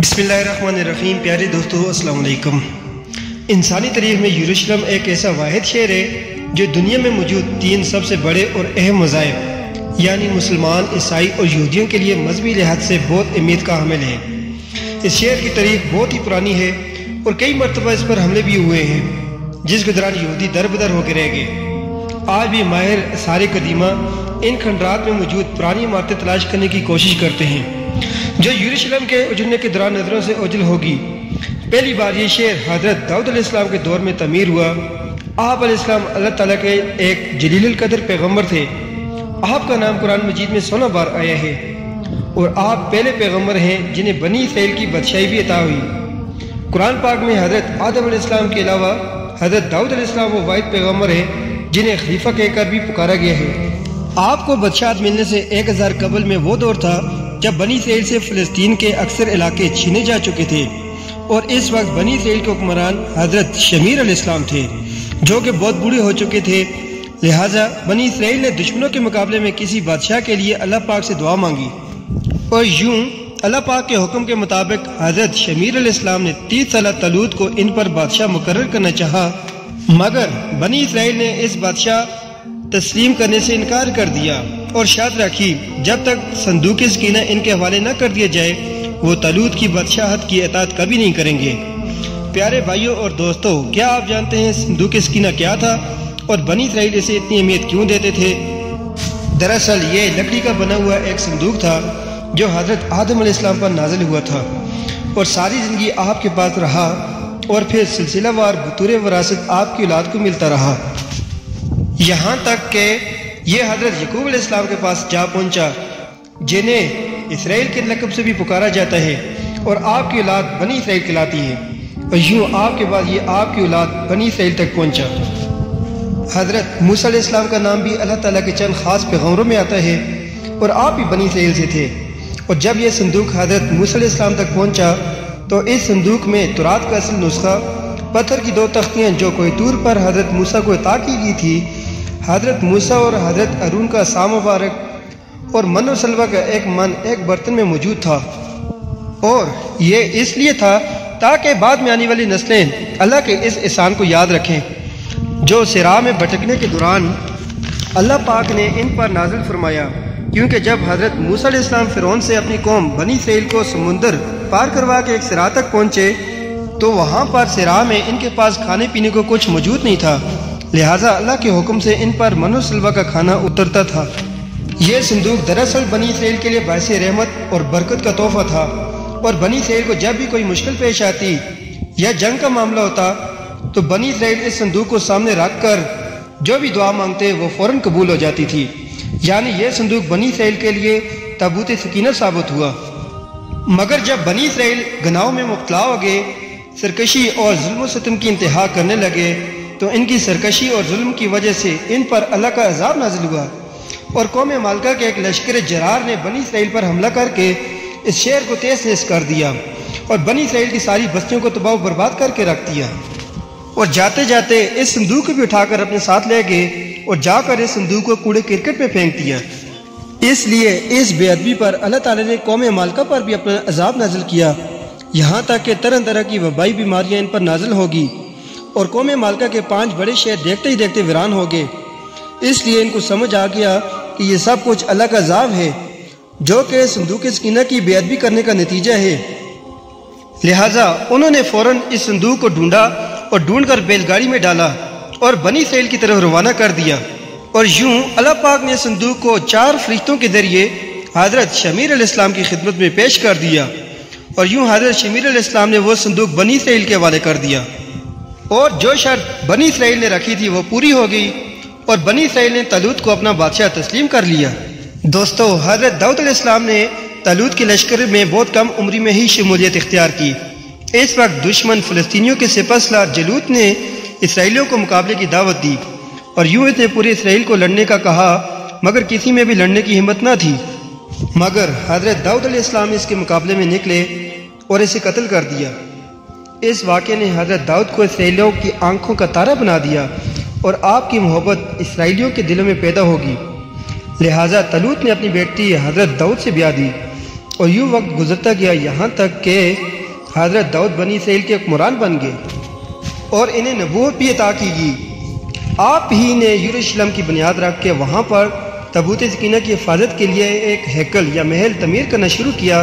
बिस्मिल्लाहिर्रहमानिर्रहीम। प्यारे दोस्तों, अस्सलाम वालेकुम। इंसानी तारीख में यरूशलेम एक ऐसा वाहिद शहर है जो दुनिया में मौजूद तीन सबसे बड़े और अहम मज़ाहिब यानी मुसलमान, ईसाई और यहूदियों के लिए मजहबी लिहाज से बहुत अहमियत का हामिल है। इस शहर की तारीख बहुत ही पुरानी है और कई मरतबा इस पर हमले भी हुए हैं, जिसके दौरान यहूदी दरबदर होकर रह गए। आज भी माहिर सारे कदीमा इन खंडरात में मौजूद पुरानी इमारतें तलाश करने की कोशिश करते हैं जो यरूशलेम के उजड़ने के दौरान नजरों से ओझल होगी। पहली बार ये शहर हजरत दाऊद अलैहिस्सलाम के दौर में तमीर हुआ। आप अलैहिस्सलाम अल्लाह ताला के एक जलीलुल कदर पैगम्बर थे। आपका नाम कुरान मजीद में 16 बार आया है और आप पहले पैगम्बर हैं जिन्हें बनी इसराइल की बादशाही भी अता हुई। कुरान पाक में हजरत आदम अलैहिस्सलाम के अलावा हजरत दाऊद अलैहिस्सलाम वो वाहिद पैगम्बर है जिन्हें खलीफा कहकर भी पुकारा गया है। आपको बादशाहत मिलने से 1000 कबल में वो दौर था जब बनी इसराइल से फ़लस्तीन के अक्सर इलाके छीने जा चुके थे और इस वक्त बनी इसराइल के हुक्मरान हजरत शमीर अलैहिस्सलाम थे जो कि बहुत बूढ़े हो चुके थे। लिहाजा बनी इसराइल ने दुश्मनों के मुकाबले में किसी बादशाह के लिए अल्लाह पाक से दुआ मांगी और यूं अल्लाह पाक के हुक्म के मुताबिक हजरत शमीर अलैहिस्सलाम ने 30 साल तलूत को इन पर बादशाह मुकर्रर करना चाहा, मगर बनी इसराइल ने इस बादशाह तस्लीम करने से इनकार कर दिया और शर्त रखी जब तक संदूक सकीना इनके हवाले न कर दिया जाए वो तलूत की बादशाहत की इताअत कभी नहीं करेंगे। प्यारे भाइयों और दोस्तों, क्या आप जानते हैं संदूक सकीना क्या था और बनी इसराइल इसे इतनी अहमियत क्यों देते थे? दरअसल ये लकड़ी का बना हुआ एक संदूक था जो हजरत आदम अलैहिस्सलाम पर नाजिल हुआ था और सारी जिंदगी आपके पास रहा और फिर सिलसिलावार बतौर वरासत आपकी औलाद को मिलता रहा, यहाँ तक कि ये हजरत यकूब अलैहिस्सलाम के पास जा पहुंचा जिन्हें इसराइल के लक़ब से भी पुकारा जाता है और आपकी औलाद बनी इसराइल कहलाती है और यूँ आपके बाद ये आपकी औलाद बनी इसराइल तक पहुंचा। हजरत मूसा अलैहिस्सलाम का नाम भी अल्लाह ताला के चंद खास पैगम्बरों में आता है और आप भी बनी इसराइल से थे। और जब यह संदूक हजरत मूसा अलैहिस्सलाम तक पहुंचा तो इस संदूक में तुरात का असल नुस्खा, पत्थर की 2 तख्तियाँ जो कोई तूर पर हजरत मूसा को अता की गई थी, हजरत मूसा और हजरत अरून का सा मुबारक और मन और सलवा का एक मन एक बर्तन में मौजूद था और ये इसलिए था ताकि बाद में आने वाली नस्लें अल्लाह के इस एहसान को याद रखें जो सिरा में भटकने के दौरान अल्लाह पाक ने इन पर नाजिल फरमाया। क्योंकि जब हजरत मूसा अलैहिस्सलाम फिरौन से अपनी कौम बनी इसराइल को समुंदर पार करवा के एक सिरा तक पहुंचे तो वहाँ पर सिरा में इनके पास खाने पीने को कुछ मौजूद नहीं था, लिहाजा अल्लाह के हुक्म से इन पर मनो सलवा का खाना उतरता था। यह संदूक दरअसल बनी इसराइल के लिए बायस रहमत और बरकत का तोहफा था और बनी इसराइल को जब भी कोई मुश्किल पेश आती या जंग का मामला होता तो बनी इसराइल इस संदूक को सामने रख कर जो भी दुआ मांगते वो फौरन कबूल हो जाती थी। यानी यह संदूक बनी इसराइल के लिए ताबूत सकीना साबित हुआ। मगर जब बनी इसराइल गनाव में मुब्तला हो गए, सरकशी और जुल्म सितम की इंतहा करने लगे तो इनकी सरकशी और जुल्म की वजह से इन पर अल्लाह का अजाब नाजिल हुआ और कौम मालका के एक लश्कर जरार ने बनी इसराइल पर हमला करके इस शहर को तहस नहस कर दिया और बनी इसराइल की सारी बस्तियों को तबाह बर्बाद करके रख दिया और जाते जाते इस संदूक को भी उठाकर अपने साथ ले गए और जाकर इस संदूक को कूड़े क्रिकेट में फेंक दिया। इसलिए इस बेअदबी पर अल्लाह ताला ने कौम मालका पर भी अपना अजाब नाजिल किया, यहाँ तक कि तरह तरह की वबाई बीमारियाँ इन पर नाजिल होगी और कौम मालका के 5 बड़े शहर देखते ही देखते वीरान हो गए। इसलिए इनको समझ आ गया कि ये सब कुछ अल्लाह का अजाब है जो कि संदूक सकीना की बेअदबी करने का नतीजा है। लिहाजा उन्होंने फौरन इस संदूक को ढूंढा और ढूंढकर बैलगाड़ी में डाला और बनी इसराइल की तरफ रवाना कर दिया और यूं अल्लाह पाक ने संदूक को 4 फरिश्तों के जरिए हजरत शमीर अलैहिस्सलाम की खिदमत में पेश कर दिया और यूं हजरत शमीर अलैहिस्सलाम ने वो संदूक बनी इसराइल के हवाले कर दिया और जो शर्त बनी इसराइल ने रखी थी वो पूरी हो गई और बनी इसराइल ने तलूत को अपना बादशाह तस्लीम कर लिया। दोस्तों, हजरत दाऊद अलैहिस्सलाम ने तलूत के लश्कर में बहुत कम उम्र में ही शमूलियत इख्तियार की। इस वक्त दुश्मन फ़लस्तीनियों के सिपहसालार जलूत ने इसराइलियों को मुकाबले की दावत दी और यूं इसने पूरे इसराइल को लड़ने का कहा, मगर किसी में भी लड़ने की हिम्मत न थी। मगर हजरत दाऊद अलैहिस्सलाम इसके मुकाबले में निकले और इसे कत्ल कर दिया। इस वाक़े ने हजरत दाऊद को इसराइलियों की आंखों का तारा बना दिया और आपकी मोहब्बत इसराइलियों के दिलों में पैदा होगी। लिहाजा तलूत ने अपनी बेटी हजरत दाऊद से ब्याह दी और यूँ वक्त गुजरता गया, यहाँ तक कि حضرت داؤد بنی اسرائیل کے حکمران بن گئے اور انہیں نبوت بھی عطا کی گئی۔ آپ ہی نے یروشلم کی بنیاد رکھ کے وہاں پر تابوت سکینہ کی حفاظت کے لیے ایک ہیکل یا محل تعمیر کرنا شروع کیا،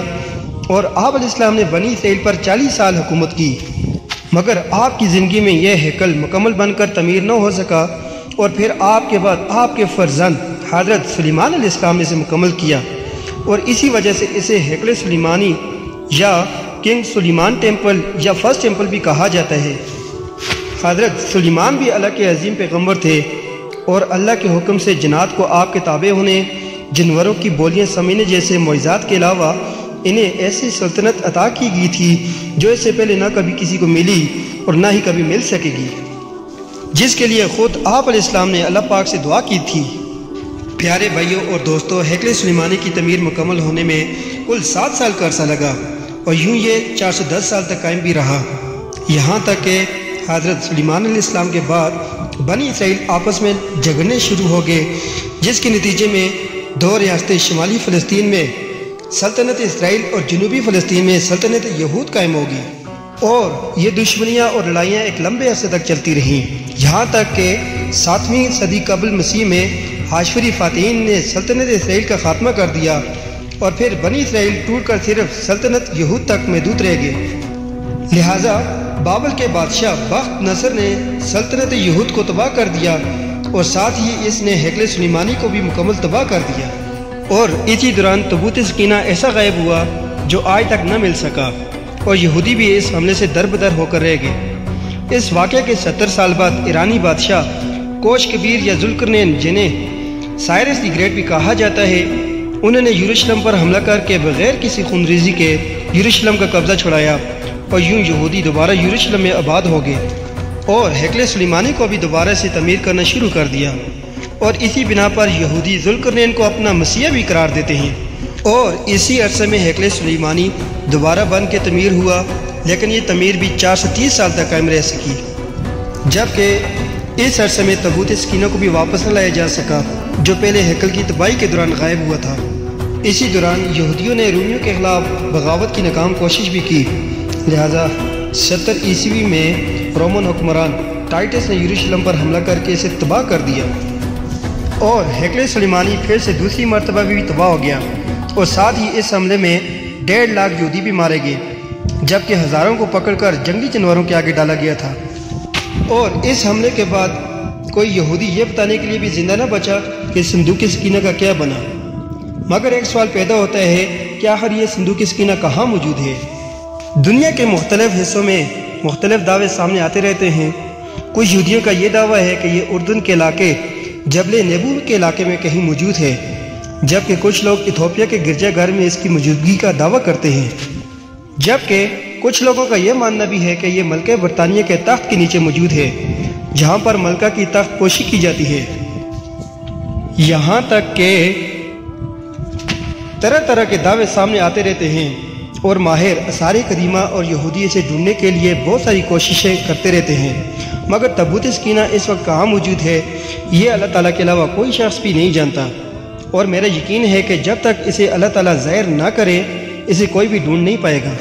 اور آپ علیہ السلام نے بنی اسرائیل پر 40 سال حکومت کی، مگر آپ کی زندگی میں یہ ہیکل مکمل بن کر تعمیر نہ ہو سکا، اور پھر آپ کے بعد آپ کے فرزند حضرت سلیمان علیہ السلام نے اسے مکمل کیا، اور اسی وجہ سے اسے ہیکل سلیمانی یا کنگ سلیمان ٹیمپل یا فرسٹ ٹیمپل بھی کہا جاتا ہے۔ حضرت سلیمان بھی اللہ کے عظیم پیغمبر تھے، اور اللہ کے حکم سے جنات کو آپ کے تابع ہونے، جانوروں کی بولیاں سمجھنے جیسے معجزات کے علاوہ انہیں ایسی سلطنت عطا کی گئی تھی جو اس سے پہلے نہ کبھی کسی کو ملی اور نہ ہی کبھی مل سکے گی، جس کے لیے خود آپ علیہ السلام نے اللہ پاک سے دعا کی تھی۔ پیارے بھائیوں اور دوستوں، ہیکل سلیمانی کی تعمیر مکمل ہونے میں کل 7 سال کا عرصہ لگا، اور یوں یہ 410 سال تک قائم بھی رہا، یہاں تک کہ حضرت سلیمان علیہ السلام کے بعد بنی اسرائیل آپس میں جھگڑنے شروع ہو گئے، جس کے نتیجے میں 2 ریاستیں شمالی فلسطین میں سلطنت اسرائیل اور جنوبی فلسطین میں سلطنت یہود قائم ہو گئی، اور یہ دشمنیاں اور لڑائیاں ایک لمبے عرصے تک چلتی رہیں، یہاں تک کہ 7ویں صدی قبل مسیح میں ہاشفری فاتحین نے سلطنت اسرائیل کا خاتمہ کر دیا، اور پھر بنی اسرائیل ٹوٹ کر صرف سلطنت یہود تک محدود رہ گئے۔ لہٰذا بابل کے بادشاہ بخت نصر نے سلطنت یہود کو تباہ کر دیا، اور ساتھ ہی اس نے ہیکل سلیمانی کو بھی مکمل تباہ کر دیا، اور اسی دوران تابوت سکینہ ایسا غائب ہوا جو آج تک نہ مل سکا، اور یہودی بھی اس حملے سے دربدر ہو کر رہ گئے۔ اس واقعے کے 70 سال بعد ایرانی بادشاہ کوش کبیر یا ذوالقرنین، جنہیں سائرس دی گریٹ بھی کہا جاتا ہے، انہوں نے یروشلم پر حملہ کر کے بغیر کسی خونریزی کے یروشلم کا قبضہ چھڑایا، اور یوں یہودی دوبارہ یروشلم میں آباد ہو گئے، اور ہیکل سلیمانی کو بھی دوبارہ سے تعمیر کرنا شروع کر دیا، اور اسی بنا پر یہودی ذوالقرنین کو اپنا مسیح بھی قرار دیتے ہیں، اور اسی عرصے میں ہیکل سلیمانی دوبارہ بن کے تعمیر ہوا، لیکن یہ تعمیر بھی 430 سال تک قائم رہ سکی، جبکہ اس عرصے میں تابوت سکینہ کو بھی واپس نہ لایا جا سکا جو پہلے ہیکل کی تباہی کے دوران غائب ہوا تھا۔ اسی دوران یہودیوں نے رومیوں کے خلاف بغاوت کی ناکام کوشش بھی کی، لہذا 70 عیسوی میں رومن حکمران ٹائٹس نے یروشلم پر حملہ کر کے اسے تباہ کر دیا، اور ہیکل سلیمانی پھر سے دوسری مرتبہ بھی تباہ ہو گیا، اور ساتھ ہی اس حملے میں 1.5 لاکھ یہودی بھی مارے گئے، جبکہ ہزاروں کو پکڑ کر جنگلی جانوروں کے آگے ڈالا گیا تھا۔ اور اس حملے کے بعد کوئی یہودی یہ بتانے کے لیے بھی زندہ نہ بچا کہ صندوق سکینہ کا کیا بنا، مگر ایک سوال پیدا ہوتا ہے کہ آخر یہ صندوق سکینہ کہاں موجود ہے؟ دنیا کے مختلف حصوں میں مختلف دعوے سامنے آتے رہتے ہیں۔ کچھ یہودیوں کا یہ دعویٰ ہے کہ یہ اردن کے علاقے جبل نیبو کے علاقے میں کہیں موجود ہے، جبکہ کچھ لوگ ایتھوپیا کے گرجا گھر میں اس کی موجودگی کا دعویٰ کرتے ہیں، جبکہ کچھ لوگوں کا یہ ماننا بھی ہے کہ یہ ملکہ برطانیہ کے تخت کے نیچے موجود ہے، جہاں پر ملکہ کی تخت پوشی کی جاتی ہے۔ یہاں تک کہ طرح طرح کے دعوے سامنے آتے رہتے ہیں، اور ماہر آثار قدیمہ اور یہودی سے ڈھونڈنے کے لیے بہت ساری کوششیں کرتے رہتے ہیں، مگر تابوت سکینہ اس وقت کہاں موجود ہے یہ اللہ تعالیٰ کے علاوہ کوئی شخص بھی نہیں جانتا، اور میرا یقین ہے کہ جب تک اسے اللہ تعالیٰ ظاہر نہ کرے اسے کوئی بھی ڈھونڈ نہیں پائے گا۔